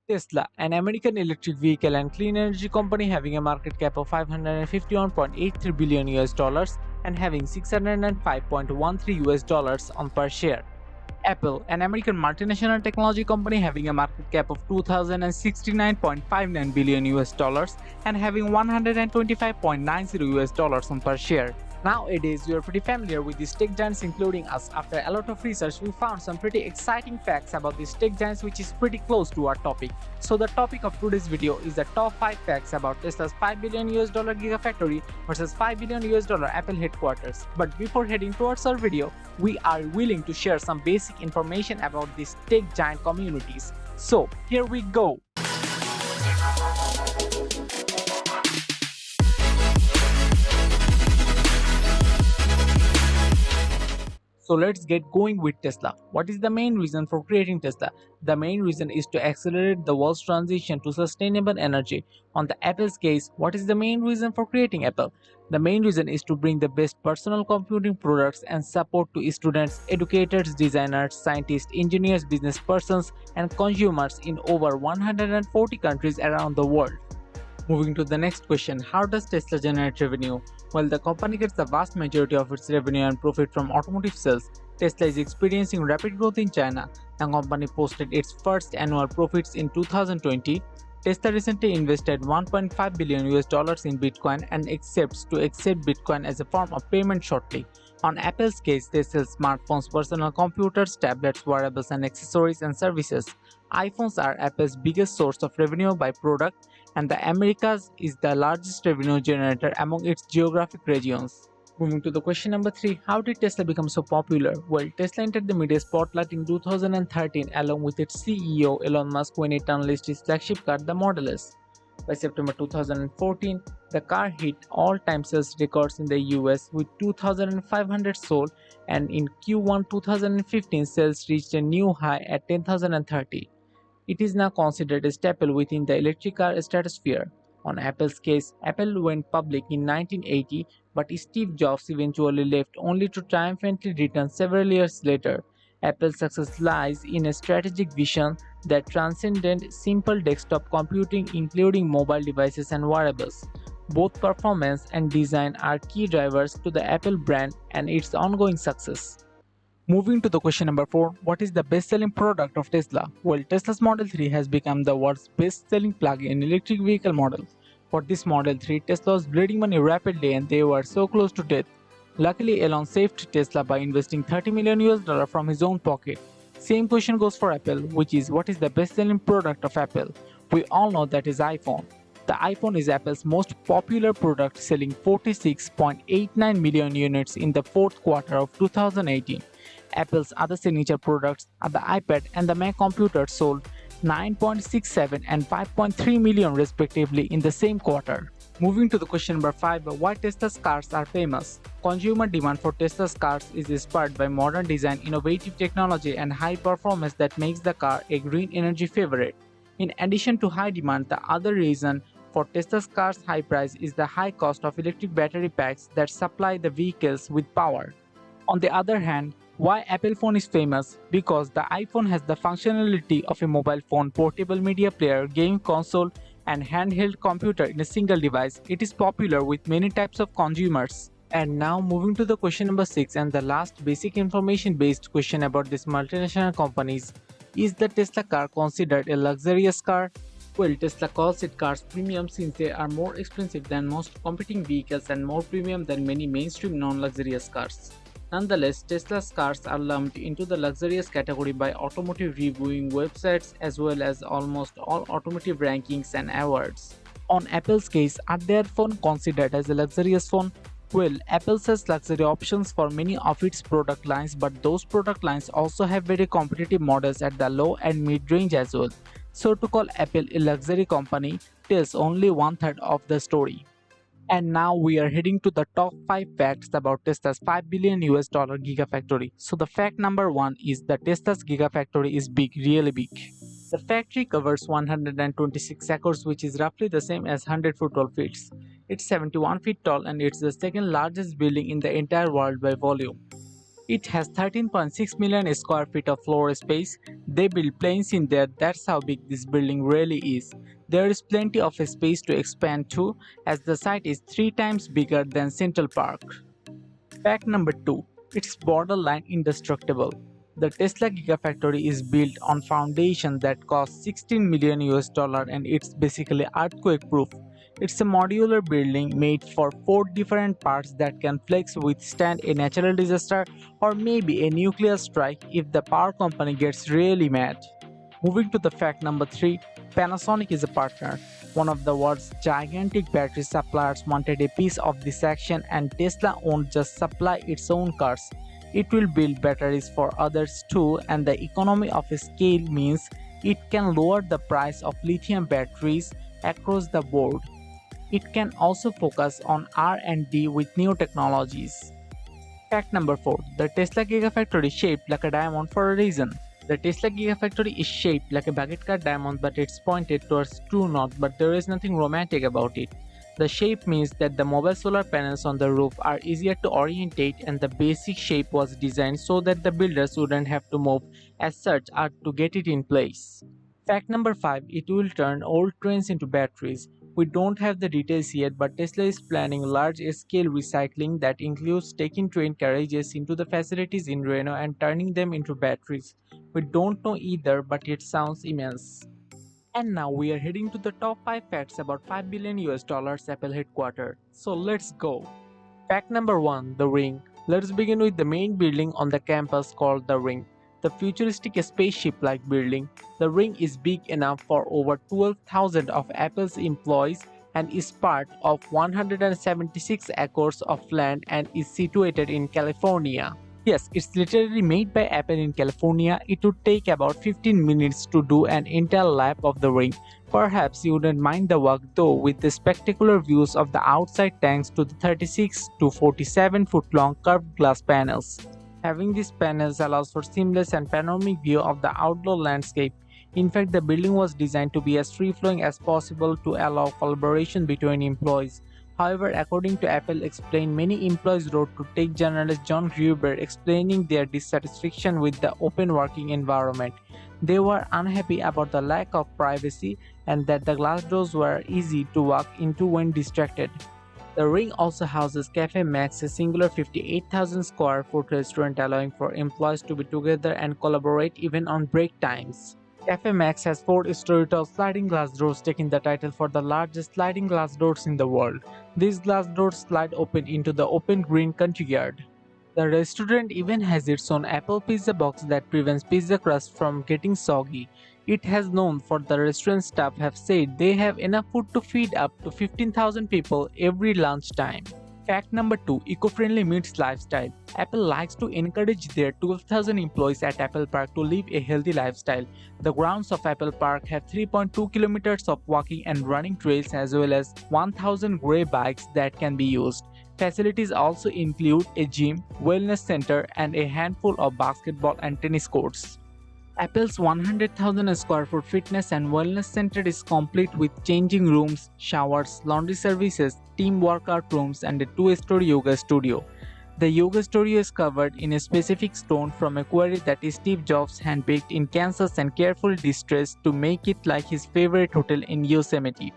Tesla, an American electric vehicle and clean energy company having a market cap of 551.83 billion US dollars and having 605.13 US dollars on per share. Apple, an American multinational technology company having a market cap of 2069.59 billion US dollars and having 125.90 US dollars on per share. Nowadays, we are pretty familiar with these tech giants, including us. After a lot of research, we found some pretty exciting facts about these tech giants, which is pretty close to our topic. So, the topic of today's video is the top 5 facts about Tesla's 5 billion US dollar Gigafactory versus 5 billion US dollar Apple headquarters. But before heading towards our video, we are willing to share some basic information about these tech giant communities. So, here we go. So let's get going with Tesla. What is the main reason for creating Tesla? The main reason is to accelerate the world's transition to sustainable energy. On the Apple's case, what is the main reason for creating Apple? The main reason is to bring the best personal computing products and support to students, educators, designers, scientists, engineers, business persons, and consumers in over 140 countries around the world. Moving to the next question, how does Tesla generate revenue? While the company gets the vast majority of its revenue and profit from automotive sales, Tesla is experiencing rapid growth in China. The company posted its first annual profits in 2020. Tesla recently invested 1.5 billion US dollars in Bitcoin and expects to accept Bitcoin as a form of payment shortly. On Apple's case, they sell smartphones, personal computers, tablets, wearables, and accessories and services. iPhones are Apple's biggest source of revenue by product, and the Americas is the largest revenue generator among its geographic regions. Moving to the question number 3, how did Tesla become so popular? Well, Tesla entered the media spotlight in 2013 along with its CEO Elon Musk when it unleashed his flagship car, the Model S. By September 2014, the car hit all-time sales records in the US with 2,500 sold, and in Q1 2015 sales reached a new high at 10,030. It is now considered a staple within the electric car stratosphere. On Apple's case, Apple went public in 1980, but Steve Jobs eventually left only to triumphantly return several years later. Apple's success lies in a strategic vision that transcended simple desktop computing, including mobile devices and wearables. Both performance and design are key drivers to the Apple brand and its ongoing success. Moving to the question number 4, what is the best-selling product of Tesla? Well, Tesla's Model 3 has become the world's best-selling plug-in electric vehicle model. For this Model 3, Tesla was bleeding money rapidly and they were so close to death. Luckily, Elon saved Tesla by investing 30 million US dollar from his own pocket. Same question goes for Apple, which is what is the best-selling product of Apple? We all know that is iPhone. The iPhone is Apple's most popular product, selling 46.89 million units in the fourth quarter of 2018. Apple's other signature products are the iPad and the Mac computer, sold 9.67 and 5.3 million respectively in the same quarter. Moving to the question number 5, why Tesla's cars are famous? Consumer demand for Tesla's cars is inspired by modern design, innovative technology, and high performance that makes the car a green energy favorite. In addition to high demand, the other reason for Tesla's cars' high price is the high cost of electric battery packs that supply the vehicles with power. On the other hand, why Apple phone is famous? Because the iPhone has the functionality of a mobile phone, portable media player, game console, and handheld computer in a single device. It is popular with many types of consumers. And now moving to the question number 6 and the last basic information based question about these multinational companies. Is the Tesla car considered a luxurious car? Well, Tesla calls its cars premium since they are more expensive than most competing vehicles and more premium than many mainstream non-luxurious cars. Nonetheless, Tesla's cars are lumped into the luxurious category by automotive reviewing websites as well as almost all automotive rankings and awards. On Apple's case, are their phone considered as a luxurious phone? Well, Apple sells luxury options for many of its product lines, but those product lines also have very competitive models at the low and mid-range as well. So to call Apple a luxury company tells only one-third of the story. And now we are heading to the top 5 facts about Tesla's 5 billion US dollar Gigafactory. So the fact number 1 is that Tesla's Gigafactory is big, really big. The factory covers 126 acres, which is roughly the same as 100 football fields. It's 71 feet tall and it's the second largest building in the entire world by volume. It has 13.6 million square feet of floor space. They build planes in there, that's how big this building really is. There is plenty of space to expand too, as the site is 3 times bigger than Central Park. Fact number 2. It's borderline indestructible. The Tesla Gigafactory is built on foundation that costs 16 million US dollar and it's basically earthquake proof. It's a modular building made for 4 different parts that can flex withstand a natural disaster or maybe a nuclear strike if the power company gets really mad. Moving to the fact number 3, Panasonic is a partner. One of the world's gigantic battery suppliers wanted a piece of this action and Tesla won't just supply its own cars. It will build batteries for others too, and the economy of scale means it can lower the price of lithium batteries across the board. It can also focus on R&D with new technologies. Fact number 4. The Tesla Gigafactory is shaped like a diamond for a reason. The Tesla Gigafactory is shaped like a baguette cut diamond, but it's pointed towards true north, but there is nothing romantic about it. The shape means that the mobile solar panels on the roof are easier to orientate, and the basic shape was designed so that the builders wouldn't have to move as such to get it in place. Fact number 5. It will turn old trains into batteries. We don't have the details yet, but Tesla is planning large-scale recycling that includes taking train carriages into the facilities in Reno and turning them into batteries. We don't know either, but it sounds immense. And now we are heading to the top 5 facts about 5 billion US dollars Apple headquarters. So let's go. Fact number 1. The Ring. Let's begin with the main building on the campus called The Ring. The futuristic spaceship-like building. The Ring is big enough for over 12,000 of Apple's employees and is part of 176 acres of land and is situated in California. Yes, it's literally made by Apple in California. It would take about 15 minutes to do an entire lap of the ring. Perhaps you wouldn't mind the walk though, with the spectacular views of the outside thanks to the 36 to 47 foot long curved glass panels. Having these panels allows for seamless and panoramic view of the outdoor landscape. In fact, the building was designed to be as free-flowing as possible to allow collaboration between employees. However, according to Apple Explained, many employees wrote to tech journalist John Gruber explaining their dissatisfaction with the open working environment. They were unhappy about the lack of privacy and that the glass doors were easy to walk into when distracted. The Ring also houses Cafe Max, a singular 58,000 square foot restaurant allowing for employees to be together and collaborate even on break times. Cafe Max has 4-story tall sliding glass doors, taking the title for the largest sliding glass doors in the world. These glass doors slide open into the open green courtyard. The restaurant even has its own Apple pizza box that prevents pizza crust from getting soggy. It has known for the restaurant staff have said they have enough food to feed up to 15,000 people every lunchtime. Fact number 2. Eco-friendly meets lifestyle. Apple likes to encourage their 12,000 employees at Apple Park to live a healthy lifestyle. The grounds of Apple Park have 3.2 kilometers of walking and running trails as well as 1,000 gray bikes that can be used. Facilities also include a gym, wellness center, and a handful of basketball and tennis courts. Apple's 100,000 square foot fitness and wellness center is complete with changing rooms, showers, laundry services, team workout rooms, and a 2-story yoga studio. The yoga studio is covered in a specific stone from a quarry that Steve Jobs handpicked in Kansas and carefully distressed to make it like his favorite hotel in Yosemite.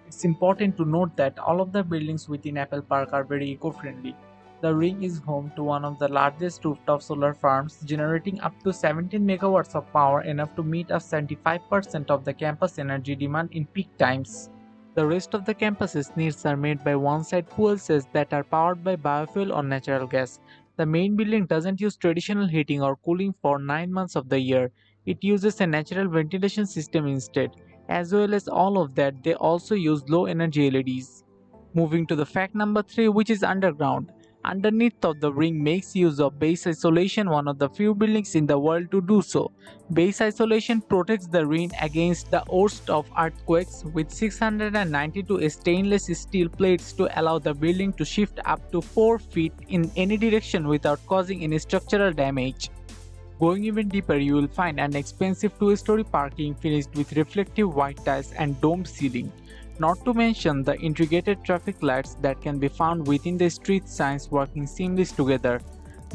It's important to note that all of the buildings within Apple Park are very eco-friendly. The Ring is home to one of the largest rooftop solar farms, generating up to 17 megawatts of power, enough to meet up 75% of the campus energy demand in peak times. The rest of the campus's needs are met by one-side fuel cells that are powered by biofuel or natural gas. The main building doesn't use traditional heating or cooling for 9 months of the year. It uses a natural ventilation system instead. As well as all of that, they also use low-energy LEDs. Moving to the fact number 3, which is underground. Underneath of the Ring makes use of base isolation, one of the few buildings in the world to do so. Base isolation protects the Ring against the worst of earthquakes with 692 stainless steel plates to allow the building to shift up to 4 feet in any direction without causing any structural damage. Going even deeper, you will find an expensive 2-story parking finished with reflective white tiles and domed ceiling. Not to mention the integrated traffic lights that can be found within the street signs working seamless together.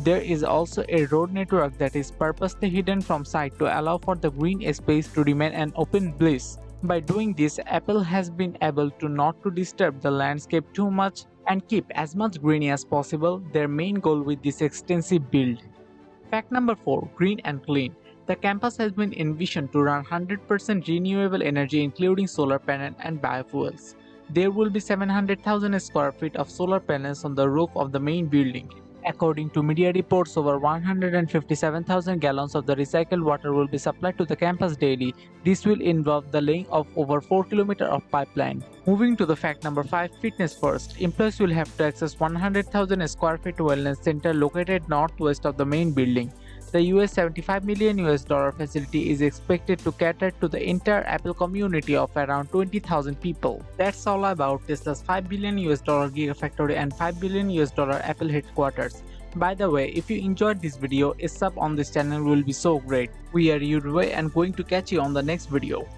There is also a road network that is purposely hidden from sight to allow for the green space to remain an open bliss. By doing this, Apple has been able to not to disturb the landscape too much and keep as much greenery as possible, their main goal with this extensive build. Fact number 4. Green and clean. The campus has been envisioned to run 100% renewable energy including solar panel and biofuels. There will be 700,000 square feet of solar panels on the roof of the main building. According to media reports, over 157,000 gallons of the recycled water will be supplied to the campus daily. This will involve the laying of over 4 kilometers of pipeline. Moving to the fact number 5, fitness first. Employees will have to access 100,000 square feet wellness center located northwest of the main building. The $75 million facility is expected to cater to the entire Apple community of around 20,000 people. That's all about Tesla's $5 billion Gigafactory and $5 billion Apple headquarters. By the way, if you enjoyed this video, a sub on this channel will be so great. We are Yurway and going to catch you on the next video.